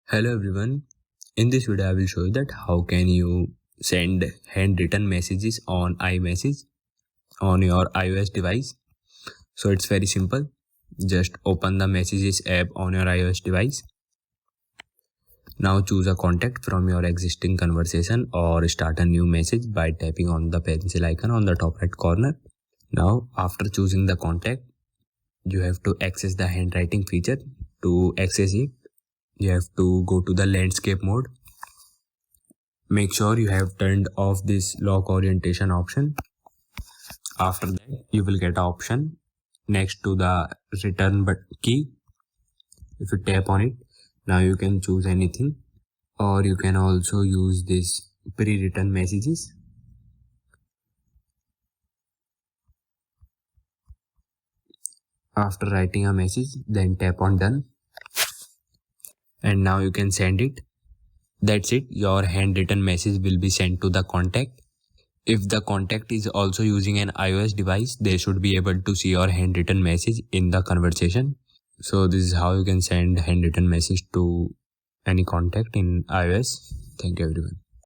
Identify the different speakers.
Speaker 1: Hello everyone, in this video I will show you that how can you send handwritten messages on iMessage on your iOS device. So it's very simple. Just open the Messages app on your iOS device. Now choose a contact from your existing conversation or start a new message by tapping on the pencil icon on the top right corner. Now after choosing the contact, you have to access the handwriting feature. To access it, you have to go to the landscape mode. Make sure you have turned off this lock orientation option. After that, you will get an option next to the return key. If you tap on it, now you can choose anything, or you can also use this pre-written messages. After writing a message, then tap on done, and now you can send it. That's it. Your handwritten message will be sent to the contact. If the contact is also using an iOS device, they should be able to see your handwritten message in the conversation. So this is how you can send handwritten message to any contact in iOS. Thank you everyone.